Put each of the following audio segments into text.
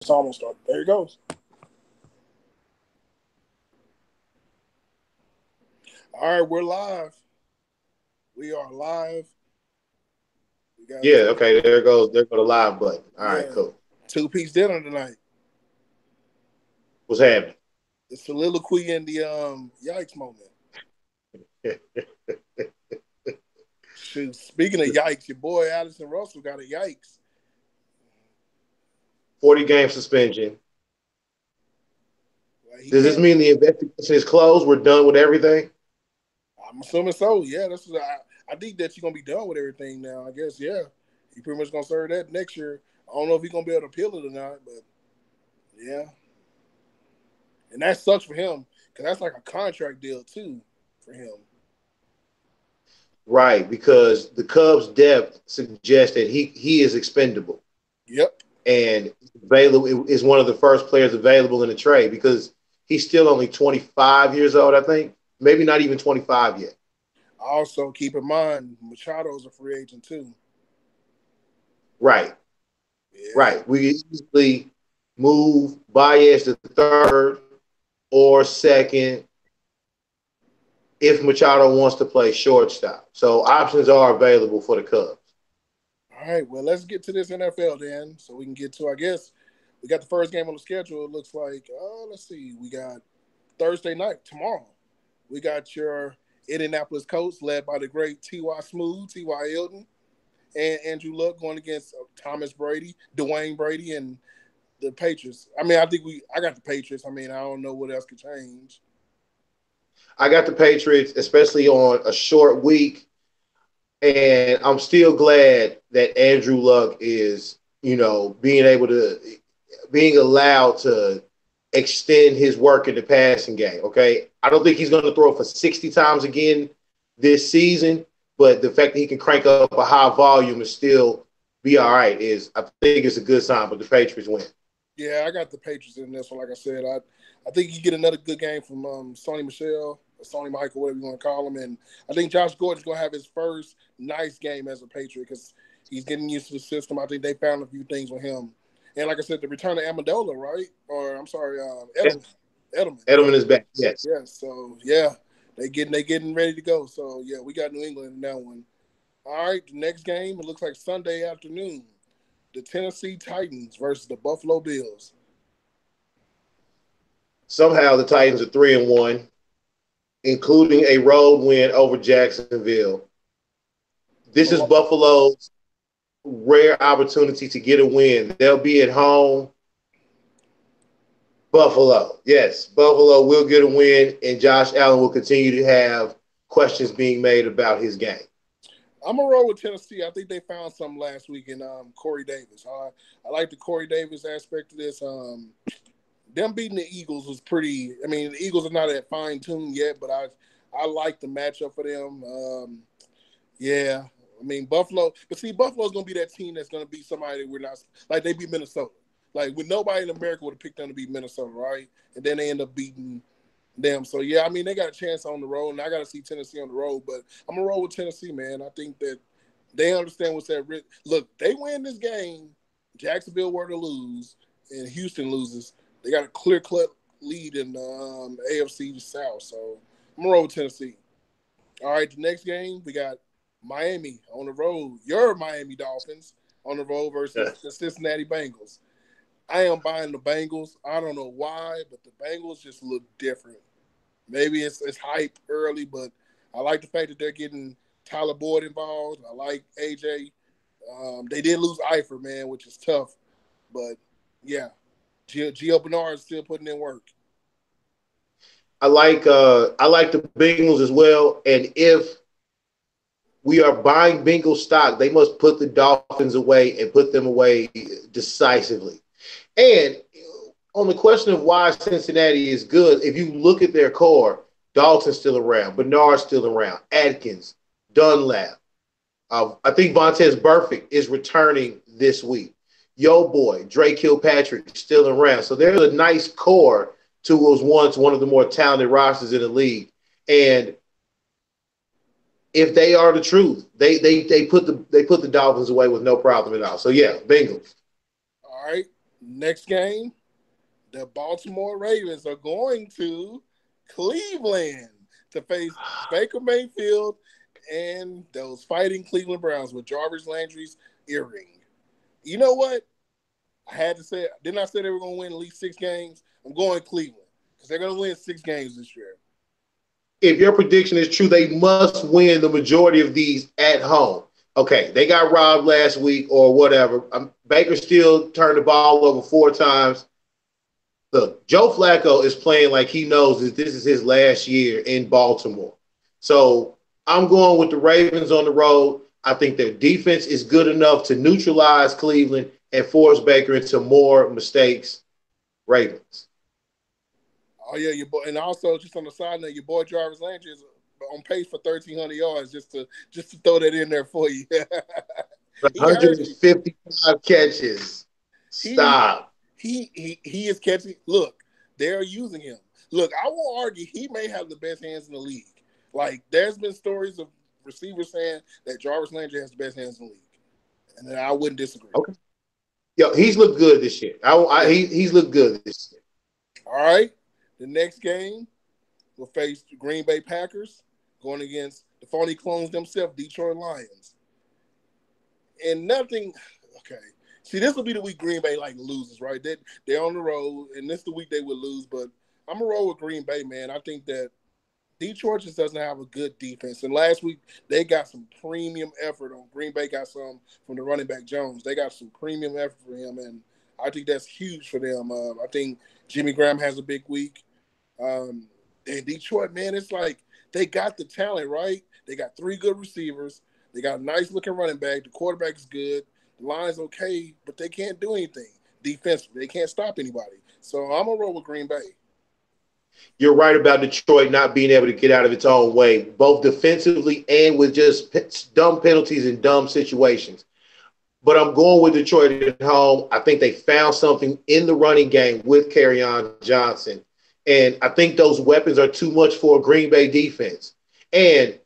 It's almost started. There it goes. All right, we're live. We are live. We got Yeah, okay, there go the live button. All right, yeah, cool. two-piece dinner tonight. What's happening? The soliloquy and the yikes moment. Shoot, speaking of yikes, your boy Addison Russell got a yikes. 40-game suspension. Like he Does this can't. mean the investigation is closed? We're done with everything? I'm assuming so. Yeah, that's what I think that you're gonna be done with everything now. I guess yeah. He pretty much gonna serve that next year. I don't know if he's gonna be able to appeal it or not, but yeah. And that sucks for him because that's like a contract deal too for him. Right, because the Cubs' depth suggests that he is expendable Yep. and available is one of the first players available in the trade because he's still only 25 years old, I think. Maybe not even 25 yet. Also, keep in mind Machado's a free agent too. Right, Yeah. right. We easily move Baez to third or second if Machado wants to play shortstop. So options are available for the Cubs. All right. Well, let's get to this NFL then, so we can get to. I guess we got the first game on the schedule. It looks like. Let's see. We got Thursday night tomorrow. We got your Indianapolis Colts led by the great T.Y. Smooth, T.Y. Hilton, and Andrew Luck going against Thomas Brady, Dwayne Brady, and the Patriots. I mean, I think I got the Patriots. I mean, I don't know what else could change. I got the Patriots, especially on a short week, and I'm still glad that Andrew Luck is, being allowed to extend his work in the passing game. Okay, I don't think he's going to throw for 60 times again this season, but the fact that he can crank up a high volume and still be all right is, I think, it's a good sign. But the Patriots win. Yeah, I got the Patriots in this one. Like I said, I think you get another good game from Sonny Michelle, or Sonny Michael, whatever you want to call him. And I think Josh Gordon's going to have his first nice game as a Patriot because he's getting used to the system. I think they found a few things with him. And like I said, the return of Amendola, right? Or I'm sorry, Edelman. Edelman, yeah. Edelman is back. Yes. Yeah, so yeah, they getting ready to go. So yeah, we got New England in that one. All right, the next game, it looks like Sunday afternoon. The Tennessee Titans versus the Buffalo Bills. Somehow the Titans are 3-1, including a road win over Jacksonville. This is Buffalo's rare opportunity to get a win. They'll be at home. Buffalo. Yes, Buffalo will get a win, and Josh Allen will continue to have questions being made about his game. I'm gonna roll with Tennessee. I think they found something last week in Corey Davis. I like the Corey Davis aspect of this. Them beating the Eagles was pretty. I mean, the Eagles are not at fine tune yet, but I like the matchup for them. Yeah, I mean Buffalo, but see, Buffalo's gonna be that team that's gonna beat somebody that we're not like they beat Minnesota. Like when nobody in America would have picked them to beat Minnesota, right? And then they end up beating them. So yeah, I mean they got a chance on the road, and I got to see Tennessee on the road. But I'm gonna roll with Tennessee, man. I think that they understand what's at risk. Look, they win this game. Jacksonville were to lose, and Houston loses. They got a clear cut lead in AFC South. So I'm gonna roll with Tennessee. All right, the next game we got Miami on the road. Your Miami Dolphins on the road versus the Cincinnati Bengals. I am buying the Bengals. I don't know why, but the Bengals just look different. Maybe it's hype early, but I like the fact that they're getting Tyler Boyd involved. I like AJ. They did lose Eifert, man, which is tough. But yeah, Gio Bernard is still putting in work. I like the Bengals as well, and if we are buying Bengals stock, they must put the Dolphins away and put them away decisively. And on the question of why Cincinnati is good, if you look at their core, Dalton's still around, Bernard's still around, Atkins, Dunlap. I think Vontez Burfict is returning this week. Yo boy, Drake Kilpatrick still around. So there's a nice core to what was once one of the more talented rosters in the league. And if they are the truth, they put the Dolphins away with no problem at all. So yeah, Bengals. All right. Next game, the Baltimore Ravens are going to Cleveland to face Baker Mayfield and those fighting Cleveland Browns with Jarvis Landry's earring. You know what? I had to say, didn't I say they were going to win at least 6 games? I'm going Cleveland because they're going to win 6 games this year. If your prediction is true, they must win the majority of these at home. Okay, they got robbed last week or whatever. Baker still turned the ball over 4 times. Look, Joe Flacco is playing like he knows that this is his last year in Baltimore. So I'm going with the Ravens on the road. I think their defense is good enough to neutralize Cleveland and force Baker into more mistakes. Ravens. Oh yeah, your boy, and also just on the side note, your boy Jarvis Landry is on pace for 1,300 yards. Just to throw that in there for you. He actually 155 catches. he Stop. he is catching. Look, they're using him. Look, I will argue he may have the best hands in the league. Like there's been stories of receivers saying that Jarvis Landry has the best hands in the league, and I wouldn't disagree. Okay. Yo, he's looked good this year. He's looked good this year. All right. The next game will face the Green Bay Packers going against the phony clones themselves, Detroit Lions. And nothing, okay. See, this will be the week Green Bay loses, right? They're on the road, and this is the week they would lose. But I'm going to roll with Green Bay, man. I think that Detroit just doesn't have a good defense. And last week, they got some premium effort on. Green Bay got some from the running back Jones. They got some premium effort for him, and I think that's huge for them. I think Jimmy Graham has a big week. And Detroit, man, it's like they got the talent, right? They got 3 good receivers. They got a nice-looking running back. The quarterback is good. The line's okay, but they can't do anything defensively. They can't stop anybody. So I'm going to roll with Green Bay. You're right about Detroit not being able to get out of its own way, both defensively and with just dumb penalties and dumb situations. But I'm going with Detroit at home. I think they found something in the running game with Kerryon Johnson. And I think those weapons are too much for a Green Bay defense. And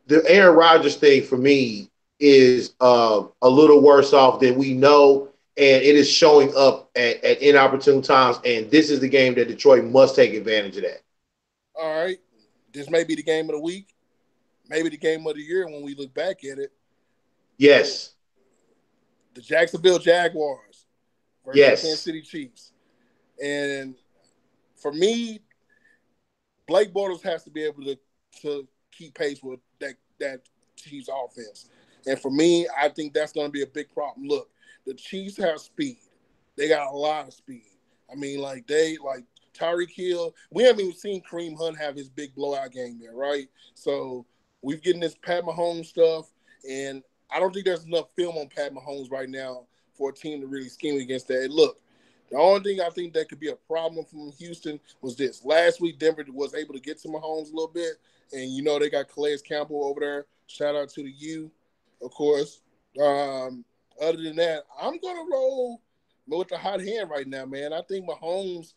the Aaron Rodgers thing for me is a little worse off than we know. And it is showing up at inopportune times. And this is the game that Detroit must take advantage of that. All right. This may be the game of the week, maybe the game of the year when we look back at it. Yes. The Jacksonville Jaguars versus the Kansas City Chiefs. And for me, Blake Bortles has to be able to keep pace with that Chiefs offense. And for me, I think that's going to be a big problem. Look, the Chiefs have speed. They got a lot of speed. I mean, Tyreek Hill. We haven't even seen Kareem Hunt have his big blowout game there, right? So we've getting this Pat Mahomes stuff, and I don't think there's enough film on Pat Mahomes right now for a team to really scheme against that. And look, the only thing I think that could be a problem from Houston was this. Last week, Denver was able to get to Mahomes a little bit, and they got Calais Campbell over there. Shout out to the U, of course. Other than that, I'm going to roll with the hot hand right now, man. I think Mahomes,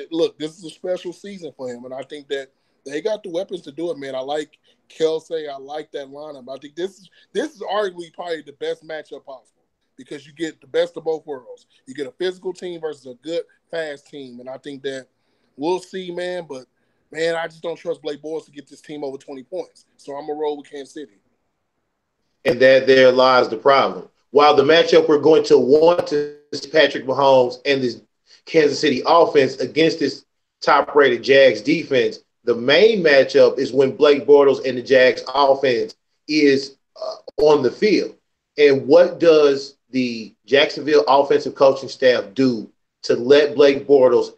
look, this is a special season for him, and I think that they got the weapons to do it, man. I like Kelsey. I like that lineup. I think this is arguably probably the best matchup possible because you get the best of both worlds. You get a physical team versus a good, fast team, and I think that we'll see, man. But, man, I just don't trust Blake Bortles to get this team over 20 points. So I'm going to roll with Kansas City. And there lies the problem. While the matchup we're going to want to see Patrick Mahomes and this Kansas City offense against this top-rated Jags defense, the main matchup is when Blake Bortles and the Jags offense is on the field. And what does the Jacksonville offensive coaching staff do to let Blake Bortles,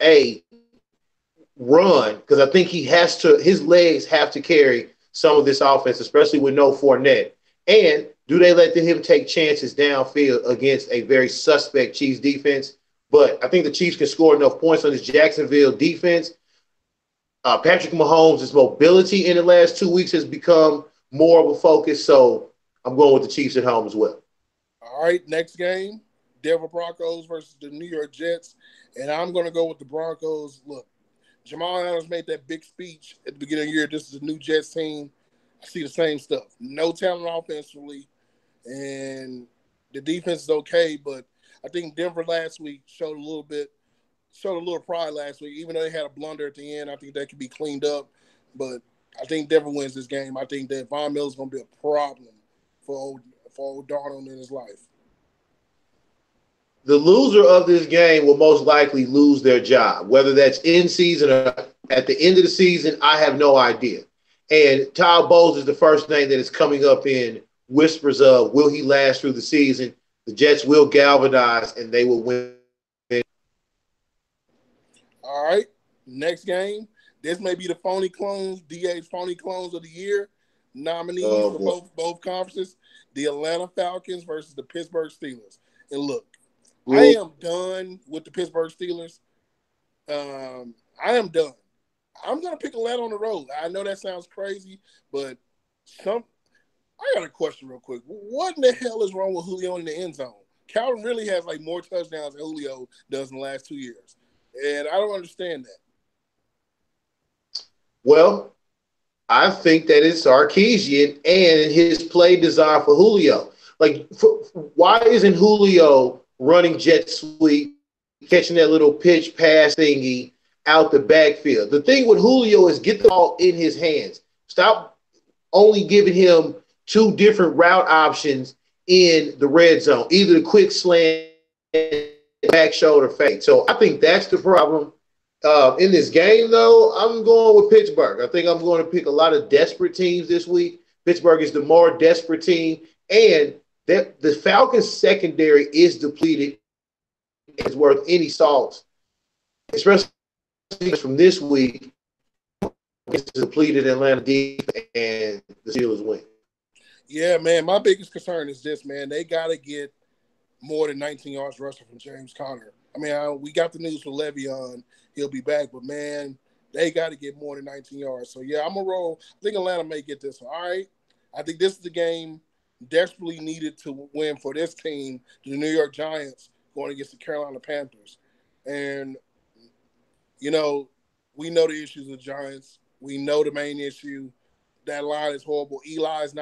run? Because I think his legs have to carry some of this offense, especially with no Fournette. And do they let him take chances downfield against a very suspect Chiefs defense? But I think the Chiefs can score enough points on this Jacksonville defense. Patrick Mahomes' mobility in the last 2 weeks has become more of a focus, so I'm going with the Chiefs at home as well. All right, next game, Denver Broncos versus the New York Jets, and I'm going to go with the Broncos. Look, Jamal Adams made that big speech at the beginning of the year. This is a new Jets team. I see the same stuff. No talent offensively, and the defense is okay, but I think Denver last week showed a little pride last week. Even though they had a blunder at the end, I think that could be cleaned up. But I think Denver wins this game. I think that Von Miller's going to be a problem for old Darnold in his life. The loser of this game will most likely lose their job, whether that's in season or at the end of the season. I have no idea. And Todd Bowles is the first name that is coming up in whispers of, will he last through the season? The Jets will galvanize and they will win. All right, next game. This may be the phony clones, DA's phony clones of the year nominees for both conferences. The Atlanta Falcons versus the Pittsburgh Steelers. And look, I am done with the Pittsburgh Steelers. I am done. I'm going to pick Atlanta on the road. I know that sounds crazy, but I got a question real quick. What in the hell is wrong with Julio in the end zone? Calvin really has like more touchdowns than Julio does in the last 2 years. And I don't understand that. Well, I think that it's Sarkisian and his play design for Julio. Like, why isn't Julio running jet sweep, catching that little pitch pass thingy out the backfield? The thing with Julio is get the ball in his hands. Stop only giving him two different route options in the red zone, either the quick slant, back shoulder fade. So I think that's the problem. In this game, though, I'm going with Pittsburgh. I think I'm going to pick a lot of desperate teams this week. Pittsburgh is the more desperate team, and the Falcons' secondary is depleted. It's worth any salt, especially from this week. It's depleted Atlanta deep, and the Steelers win. Yeah, man, my biggest concern is this, man. They got to get more than 19 yards rushing from James Conner. I mean, we got the news for Le'Veon. He'll be back, but, man, they got to get more than 19 yards. So, yeah, I'm going to roll. I think Atlanta may get this one. All right. I think this is the game desperately needed to win for this team, the New York Giants, going against the Carolina Panthers. And, you know, we know the issues of the Giants. We know the main issue. That line is horrible. Eli's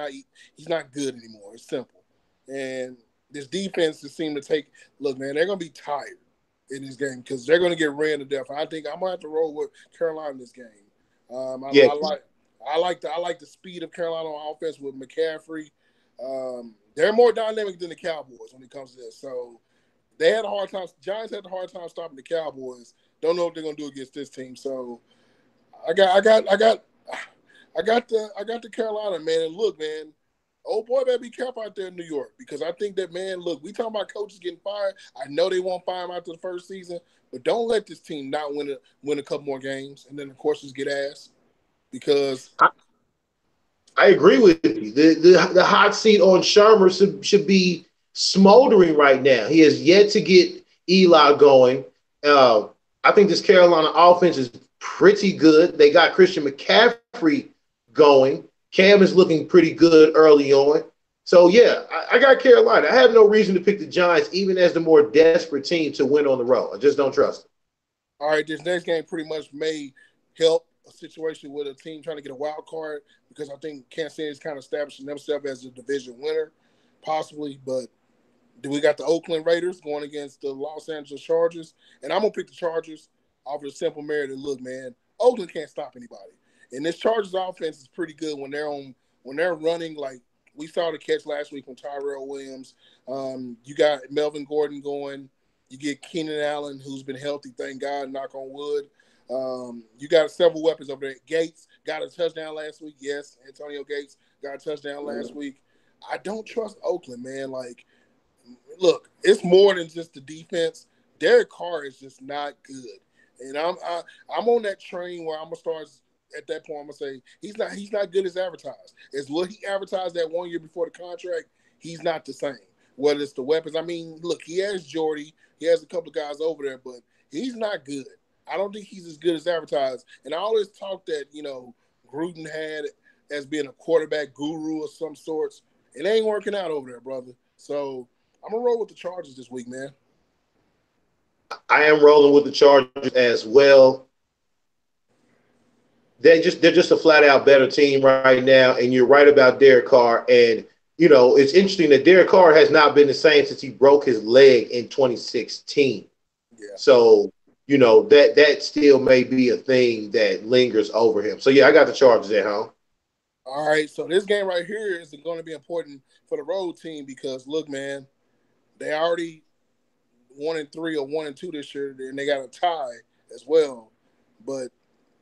he's not good anymore. It's simple. And this defense just seemed to look, man, they're going to be tired in this game because they're going to get ran to death. I think I'm going to have to roll with Carolina in this game. I like the speed of Carolina on offense with McCaffrey. They're more dynamic than the Cowboys when it comes to this. So they had a hard time. Giants had a hard time stopping the Cowboys. Don't know what they're going to do against this team. So I got the Carolina, man. And look, man, old boy better be careful out there in New York because I think that, man, look, we talking about coaches getting fired. I know they won't fire him after the first season, but don't let this team not win a couple more games and then, of course, just get ass because I agree with you. The hot seat on Shermer should be smoldering right now. He has yet to get Eli going. I think this Carolina offense is pretty good. They got Christian McCaffrey going. Cam is looking pretty good early on. So, yeah, I got Carolina. I have no reason to pick the Giants, even as the more desperate team, to win on the road. I just don't trust them. All right, this next game pretty much may help a situation with a team trying to get a wild card because I think Kansas City is kind of establishing themselves as a division winner, possibly. But we got the Oakland Raiders going against the Los Angeles Chargers. And I'm going to pick the Chargers off of the simple merit that, look, man, Oakland can't stop anybody. And this Chargers offense is pretty good when they're running. Like we saw the catch last week from Tyrell Williams. You got Melvin Gordon going. You get Keenan Allen, who's been healthy, thank God, knock on wood. You got several weapons over there. Gates got a touchdown last week. Yes, Antonio Gates got a touchdown last week. I don't trust Oakland, man. Like, look, it's more than just the defense. Derek Carr is just not good. And I'm on that train where I'm gonna start. At that point, I'm gonna say he's not good as advertised. As what he advertised that 1 year before the contract, he's not the same. Whether it's the weapons, I mean, look, he has Jordy, he has a couple of guys over there, but he's not good. I don't think he's as good as advertised. And I always talk that Gruden had as being a quarterback guru of some sorts. It ain't working out over there, brother. So I'm gonna roll with the Chargers this week, man. I am rolling with the Chargers as well. They're just a flat out better team right now, and you're right about Derek Carr. And it's interesting that Derek Carr has not been the same since he broke his leg in 2016. Yeah. So, that still may be a thing that lingers over him. So, yeah, I got the Chargers at home. All right, so this game right here is going to be important for the road team because, look, man, they already 1-3 or 1-2 this year, and they got a tie as well. But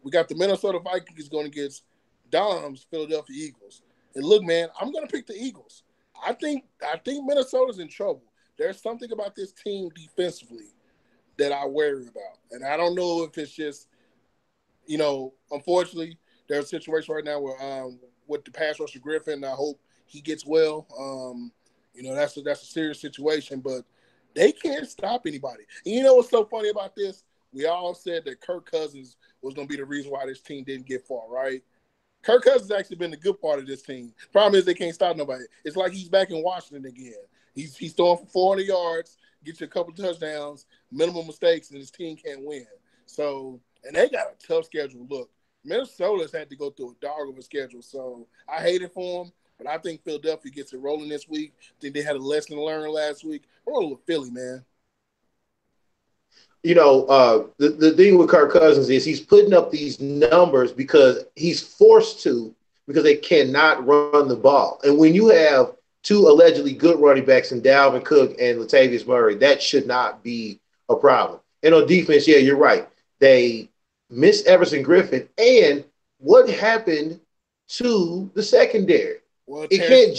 we got the Minnesota Vikings going against Dom's Philadelphia Eagles. And look, man, I'm going to pick the Eagles. I think Minnesota's in trouble. There's something about this team defensively that I worry about, and I don't know if it's just, unfortunately, there's a situation right now where with the pass rusher Griffin. I hope he gets well. That's a serious situation, but they can't stop anybody. And you know what's so funny about this? We all said that Kirk Cousins was going to be the reason why this team didn't get far, right? Kirk Cousins has actually been the good part of this team. Problem is they can't stop nobody. It's like he's back in Washington again. He's throwing for 400 yards, get you a couple of touchdowns, minimal mistakes, and his team can't win. So, and they got a tough schedule. Look, Minnesota's had to go through a dog of a schedule, so I hate it for them. But I think Philadelphia gets it rolling this week. I think they had a lesson to learn last week. Roll with Philly, man. The thing with Kirk Cousins is he's putting up these numbers because he's forced to, because they cannot run the ball. And when you have two allegedly good running backs in Dalvin Cook and Latavius Murray, that should not be a problem. And on defense, yeah, you're right. They missed Everson Griffin. And what happened to the secondary? Well, it can't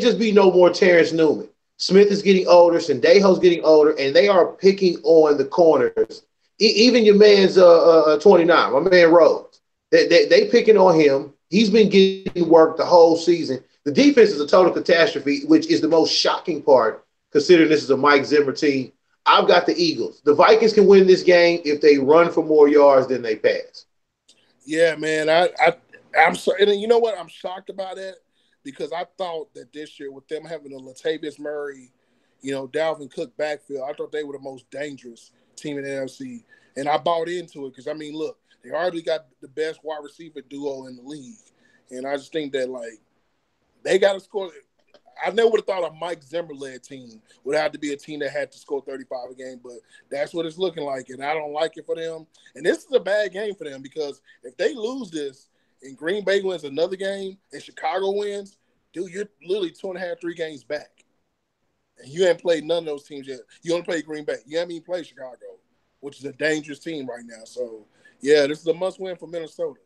just be no more Terrence Newman. Smith is getting older, Sendejo's getting older, and they are picking on the corners. Even your man's 29, my man Rhodes. They picking on him. He's been getting work the whole season. The defense is a total catastrophe, which is the most shocking part, considering this is a Mike Zimmer team. I've got the Eagles. The Vikings can win this game if they run for more yards than they pass. Yeah, man. I'm sorry. And you know what? I'm shocked about it because I thought that this year with them having a Latavius Murray, Dalvin Cook backfield, I thought they were the most dangerous team in the NFC. And I bought into it because, look, they already got the best wide receiver duo in the league. And I just think that, they got to score. I never would have thought a Mike Zimmer-led team would have to be a team that had to score 35 a game, but that's what it's looking like, and I don't like it for them. And this is a bad game for them because if they lose this and Green Bay wins another game and Chicago wins, dude, you're literally 2.5, 3 games back. And you haven't played none of those teams yet. You only played Green Bay. You haven't even played Chicago, which is a dangerous team right now. So, yeah, this is a must-win for Minnesota.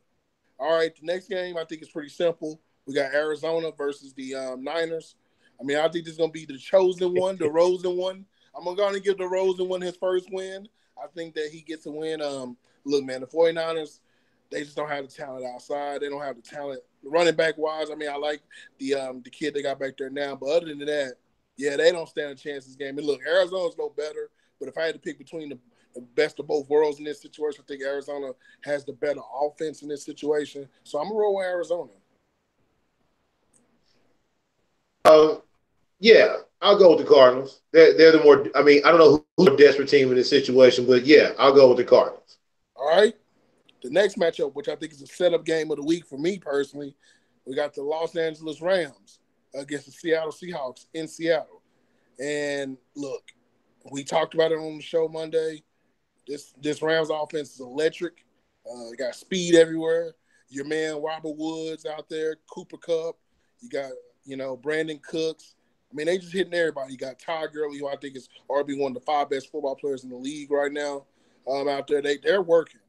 All right, the next game I think is pretty simple. We got Arizona versus the Niners. I think this is going to be the chosen one, the Rosen one. I'm going to give the Rosen one his first win. I think that he gets a win. Look, man, the 49ers, they just don't have the talent outside. They don't have the talent running back-wise. I like the kid they got back there now. But other than that, yeah, they don't stand a chance this game. And look, Arizona's no better. But if I had to pick between the best of both worlds in this situation, I think Arizona has the better offense in this situation. So I'm going to roll with Arizona. Yeah, I'll go with the Cardinals. They're the more. I don't know who's the desperate team in this situation, but yeah, I'll go with the Cardinals. All right. The next matchup, which I think is a setup game of the week for me personally, we got the Los Angeles Rams against the Seattle Seahawks in Seattle. And look, we talked about it on the show Monday. This Rams offense is electric. You got speed everywhere. Your man Robert Woods out there, Cooper Kupp. You got Brandon Cooks. They just hitting everybody. You got Todd Gurley, who I think is arguably one of the 5 best football players in the league right now. Out there, they're working,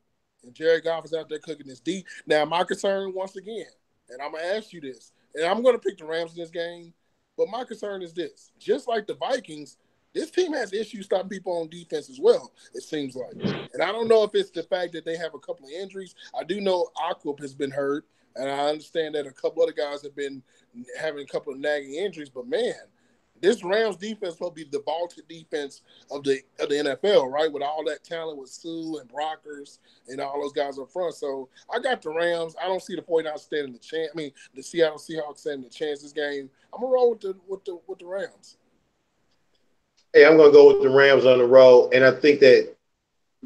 and Jared Goff is out there cooking this deep. Now, my concern once again, and I'm gonna ask you this, and I'm gonna pick the Rams in this game, but my concern is this: just like the Vikings, this team has issues stopping people on defense as well. It seems like, and I don't know if it's the fact that they have a couple of injuries. I do know Aquip has been hurt, and I understand that a couple other guys have been having a couple of nagging injuries. But man, this Rams defense will be the vaulted defense of the NFL, right? With all that talent with Sue and Brockers and all those guys up front. So I got the Rams. I don't see the 49ers standing the chance. The Seattle Seahawks standing the chance this game. I'm gonna roll with the Rams. Hey, I'm gonna go with the Rams on the road, and I think that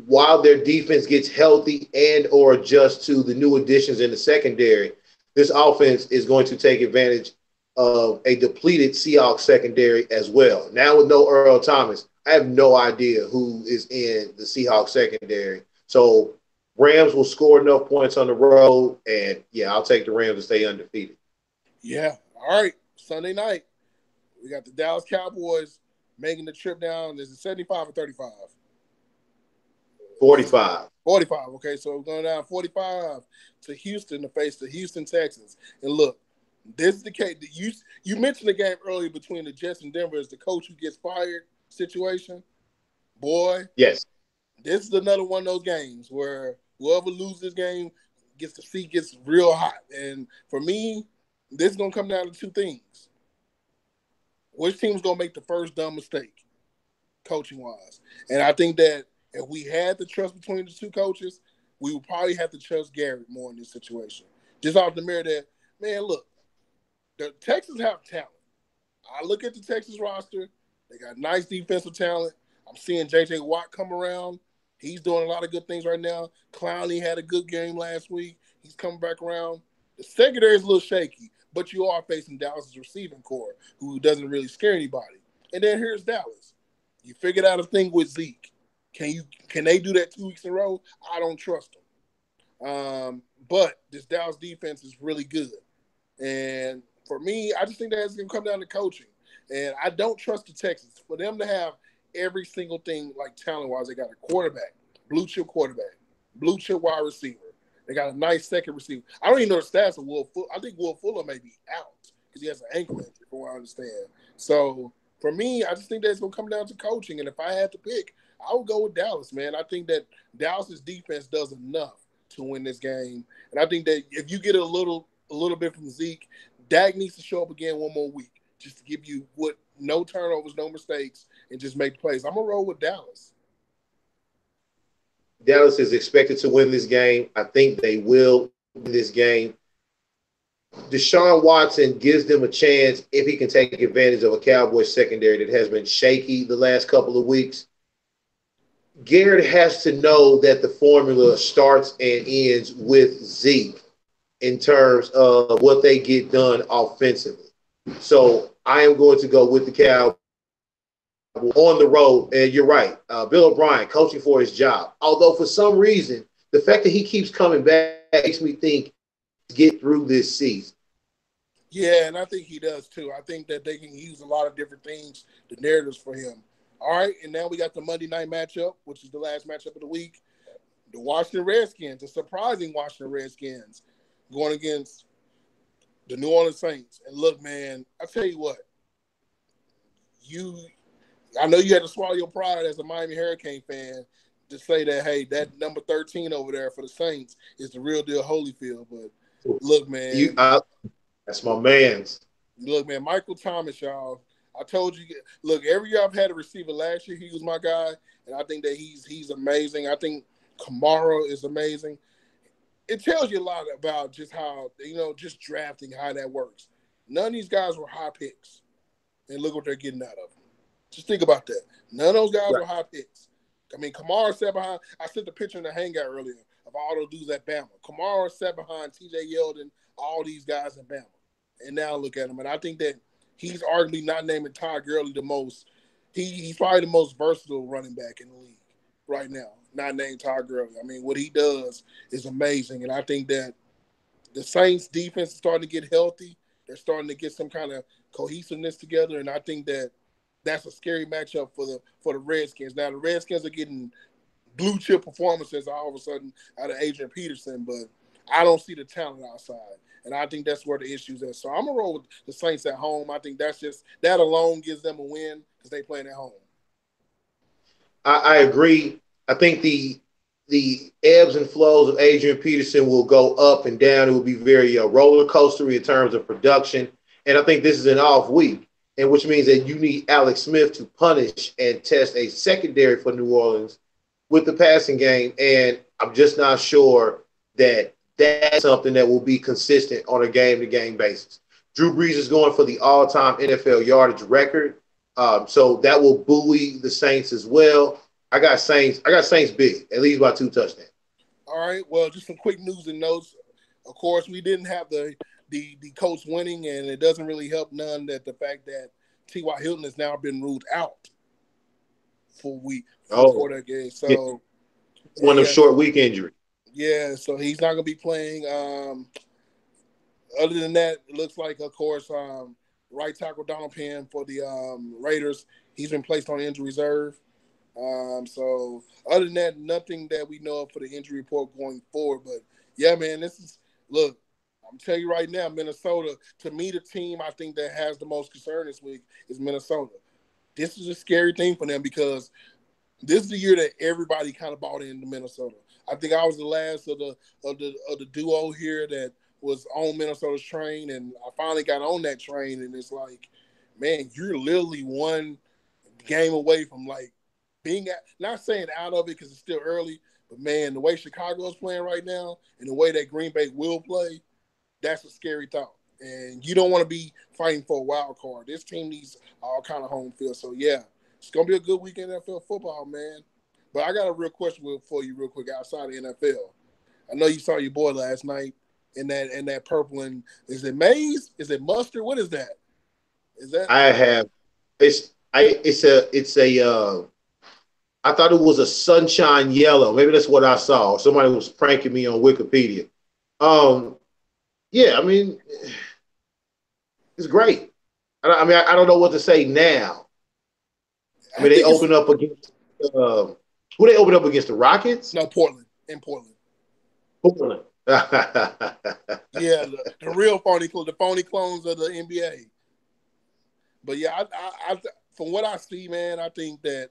while their defense gets healthy and or adjusts to the new additions in the secondary, this offense is going to take advantage of a depleted Seahawks secondary as well. Now with no Earl Thomas, I have no idea who is in the Seahawks secondary. So Rams will score enough points on the road, and yeah, I'll take the Rams to stay undefeated. Yeah. All right. Sunday night, we got the Dallas Cowboys making the trip down. Is it 75 or 35? 45. 45. Okay, so we're going down 45 to Houston to face the Houston Texans. And look, this is the case. You mentioned the game earlier between the Jets and Denver as the coach who gets fired situation. Boy, yes, this is another one of those games where whoever loses this game gets real hot. And for me, this is going to come down to two things. Which team's going to make the first dumb mistake, coaching-wise? And I think that if we had the trust between the two coaches, we would probably have to trust Garrett more in this situation. Just off the mirror that, man, look, the Texans have talent. I look at the Texans roster. They got nice defensive talent. I'm seeing J.J. Watt come around. He's doing a lot of good things right now. Clowney had a good game last week. He's coming back around. The secondary is a little shaky, but you are facing Dallas' receiving core, who doesn't really scare anybody. And then here's Dallas. You figured out a thing with Zeke. Can they do that 2 weeks in a row? I don't trust them. But this Dallas defense is really good. And for me, I just think that it's going to come down to coaching. And I don't trust the Texans. For them to have every single thing, like talent-wise, they got a quarterback, blue chip quarterback, blue chip wide receiver. They got a nice second receiver. I don't even know the stats of Will Fuller. I think Will Fuller may be out because he has an ankle injury, from what I understand. So for me, I just think that it's going to come down to coaching. And if I had to pick, I would go with Dallas, man. I think that Dallas's defense does enough to win this game. And I think that if you get a little bit from Zeke, Dak needs to show up again one more week just to give you no turnovers, no mistakes, and just make plays. I'm going to roll with Dallas. Dallas is expected to win this game. I think they will win this game. Deshaun Watson gives them a chance if he can take advantage of a Cowboys secondary that has been shaky the last couple of weeks. Garrett has to know that the formula starts and ends with Zeke in terms of what they get done offensively. So I am going to go with the Cowboys on the road. And you're right, Bill O'Brien coaching for his job. Although for some reason, the fact that he keeps coming back makes me think get through this season. Yeah, and I think he does too. I think that they can use a lot of different things, the narratives for him. All right, and now we got the Monday night matchup, which is the last matchup of the week. The Washington Redskins, the surprising Washington Redskins, going against the New Orleans Saints. And look, man, I tell you what, I know you had to swallow your pride as a Miami Hurricane fan to say that, hey, that number 13 over there for the Saints is the real deal Holyfield. But look, man. That's my man's. Look, man, Michael Thomas, y'all. I told you, look, every year I've had a receiver. Last year he was my guy, and I think that he's amazing. I think Kamara is amazing. It tells you a lot about just how, just drafting, how that works. None of these guys were high picks, and look what they're getting out of them. Just think about that. None of those guys were high picks. I mean, Kamara sat behind. I sent the picture in the hangout earlier of all those dudes at Bama. Kamara sat behind T.J. Yeldon, all these guys at Bama. And now look at him. And I think that he's arguably not naming Todd Gurley the most. He's probably the most versatile running back in the league right now, not named Todd Gurley. I mean, what he does is amazing. And I think that the Saints defense is starting to get healthy. They're starting to get some kind of cohesiveness together. And I think that that's a scary matchup for the Redskins. Now, the Redskins are getting blue chip performances all of a sudden out of Adrian Peterson, but I don't see the talent outside. And I think that's where the issue's at. So I'm going to roll with the Saints at home. I think that alone gives them a win because they playing at home. I agree. I think the ebbs and flows of Adrian Peterson will go up and down. It will be very roller coastery in terms of production. And I think this is an off week, and which means that you need Alex Smith to punish and test a secondary for New Orleans with the passing game. And I'm just not sure that that's something that will be consistent on a game-to-game basis. Drew Brees is going for the all-time NFL yardage record, so that will buoy the Saints as well. I got Saints big, at least by 2 touchdowns. All right, well, just some quick news and notes. Of course, we didn't have the the coach winning, and it doesn't really help none that the fact that T.Y. Hilton has now been ruled out for Oh, that game. yeah, So one of them yeah, short week injury. yeah. So he's not gonna be playing. Other than that, it looks like, of course, right tackle Donald Penn for the Raiders. He's been placed on injury reserve. So other than that, nothing that we know of for the injury report going forward. But yeah, man, this is look. I'm telling you right now, Minnesota. To me, the team I think that has the most concern this week is Minnesota. This is a scary thing for them because this is the year that everybody kind of bought into Minnesota. I think I was the last of the duo here that was on Minnesota's train, and I finally got on that train. And it's like, man, you're literally one game away from like being not saying out of it because it's still early, but man, the way Chicago is playing right now and the way that Green Bay will play, that's a scary thought. And you don't want to be fighting for a wild card. This team needs all kind of home field. So yeah, it's gonna be a good weekend in NFL football, man. But I got a real question for you, real quick, outside of NFL. I know you saw your boy last night in that purple and is it maize? Is it mustard? What is that? Is that I have it's a I thought it was a sunshine yellow. Maybe that's what I saw. Somebody was pranking me on Wikipedia. Um, yeah, I mean, it's great. I don't know what to say now. I I mean, they think it's open up against who they open up against the Rockets. no Portland in Portland. Portland. Yeah, the real the phony clones of the NBA. But yeah, from what I see, man, I think that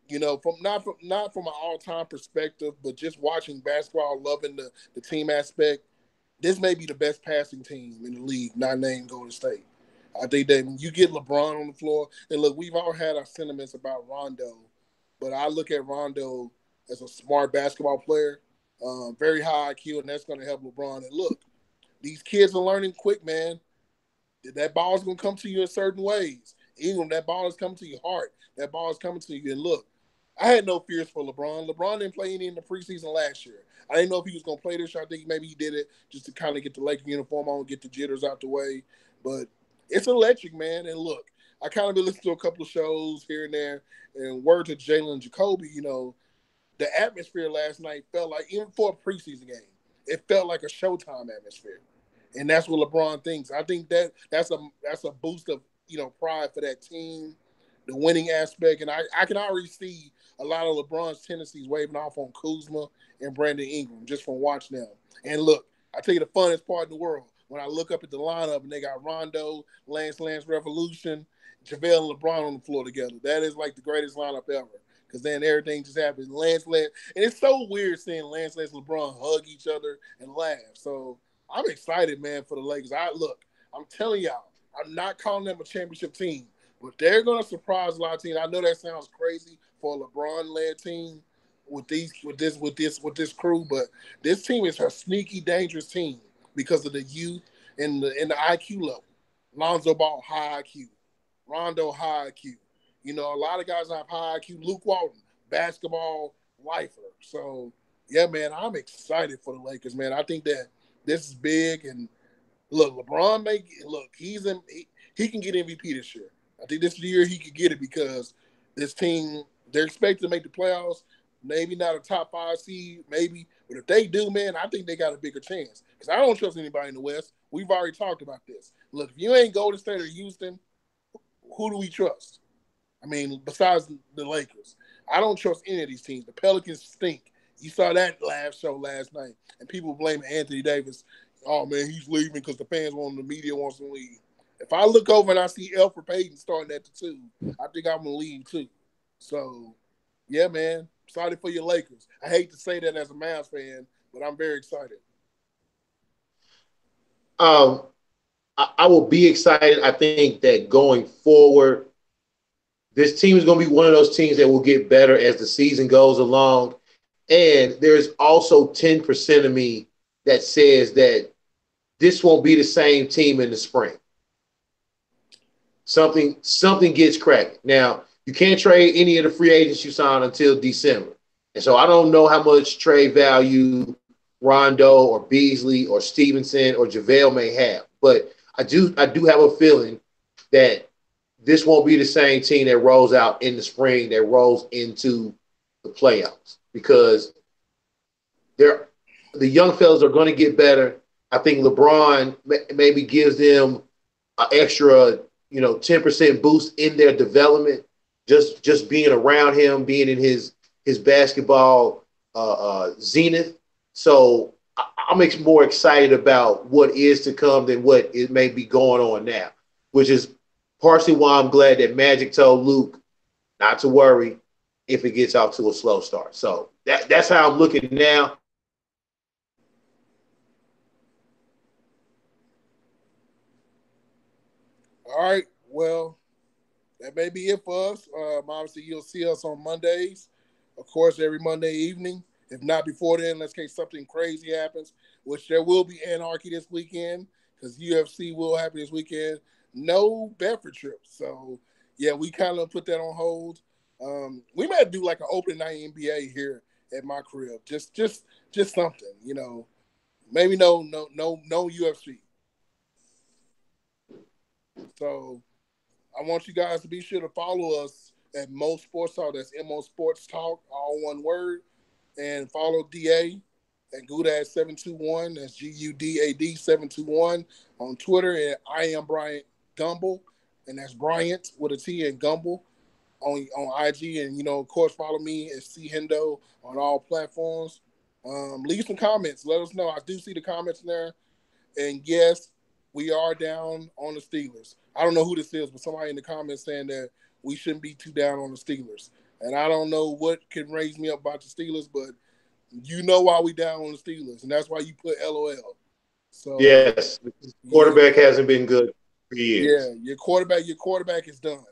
from an all time perspective, but just watching basketball, loving the team aspect, this may be the best passing team in the league, not named Golden State. I think that when you get LeBron on the floor, and look, we've all had our sentiments about Rondo, but I look at Rondo as a smart basketball player, very high IQ, and that's going to help LeBron. And look, these kids are learning quick, man. That ball is going to come to you in certain ways. Even that ball is coming to your heart. That ball is coming to you. And look, I had no fears for LeBron. LeBron didn't play any in the preseason last year. I didn't know if he was going to play this year. I think maybe he did it just to kind of get the Lakers uniform on, get the jitters out the way. But it's electric, man. And look, I kind of been listening to a couple of shows here and there. And word to Jalen Jacoby, the atmosphere last night felt like, even for a preseason game, it felt like a Showtime atmosphere. And that's what LeBron thinks. I think that's a boost of pride for that team, the winning aspect, and I can already see a lot of LeBron's tendencies waving off on Kuzma and Brandon Ingram just from watching them. And look, I tell you the funnest part in the world when I look up at the lineup and they got Rondo, Lance Revolution, JaVale and LeBron on the floor together. That is like the greatest lineup ever. Because then everything just happens. And it's so weird seeing Lance, LeBron hug each other and laugh. So I'm excited, man, for the Lakers. I'm telling y'all, I'm not calling them a championship team, but they're gonna surprise a lot of teams. I know that sounds crazy for a LeBron-led team with this crew, but this team is a sneaky, dangerous team because of the youth and the IQ level. Lonzo Ball, high IQ. Rondo, high IQ. A lot of guys have high IQ. Luke Walton, basketball lifer. So yeah, man, I'm excited for the Lakers, man. I think that this is big. And look, LeBron he can get MVP this year. I think this is the year he could get it because this team, they're expected to make the playoffs. Maybe not a top 5 seed, maybe. But if they do, man, I think they got a bigger chance. Because I don't trust anybody in the West. We've already talked about this. Look, if you ain't Golden State or Houston, who do we trust? I mean, besides the Lakers. I don't trust any of these teams. The Pelicans stink. You saw that live show last night, and people blaming Anthony Davis. Oh, man, he's leaving because the fans want him, the media wants him to leave. If I look over and I see Elfrid Payton starting at the 2, I think I'm going to leave too. So, yeah, man, excited for your Lakers. I hate to say that as a Mavs fan, but I'm very excited. um, I will be excited. I think that going forward, this team is going to be one of those teams that will get better as the season goes along. And there's also 10% of me that says that this won't be the same team in the spring. Something gets cracked. Now, you can't trade any of the free agents you sign until December. And so I don't know how much trade value Rondo or Beasley or Stevenson or JaVale may have. But I do have a feeling that this won't be the same team that rolls out in the spring that rolls into the playoffs because they're the young fellas are going to get better. I think LeBron maybe gives them an extra, 10% boost in their development. Just being around him, being in his basketball zenith. So I'm more excited about what is to come than what it may be going on now, which is partially why I'm glad that Magic told Luke not to worry if it gets off to a slow start. So that's how I'm looking now. All right. Well, that may be it for us. Obviously, you'll see us on Mondays, of course, every Monday evening. If not before then, let's case something crazy happens, which there will be anarchy this weekend because UFC will happen this weekend. No Bedford trips. So, yeah, we kind of put that on hold. We might do like an open night NBA here at my crib. Just something, Maybe no UFC. So I want you guys to be sure to follow us at Mo Sports Talk. That's MO Sports Talk, all one word. And follow DA at Gudad721. That's GUDAD721 on Twitter. And I am Bryant Gumbel. And that's Bryant with a T and Gumbel on IG. And, of course, follow me at C Hendo on all platforms. Leave some comments. Let us know. I do see the comments in there. And yes, we are down on the Steelers. I don't know who this is, but somebody in the comments saying that we shouldn't be too down on the Steelers. And I don't know what can raise me up about the Steelers, but you know why we down on the Steelers, and that's why you put LOL. So Yes, quarterback hasn't been good for years. yeah, your quarterback is done,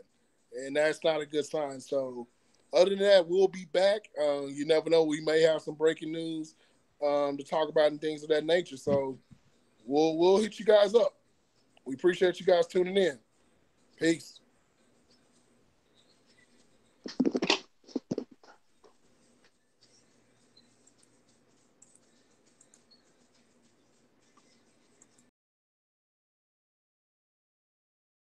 and that's not a good sign. So other than that, we'll be back. You never know, we may have some breaking news to talk about and things of that nature. So we'll hit you guys up. We appreciate you guys tuning in. Peace.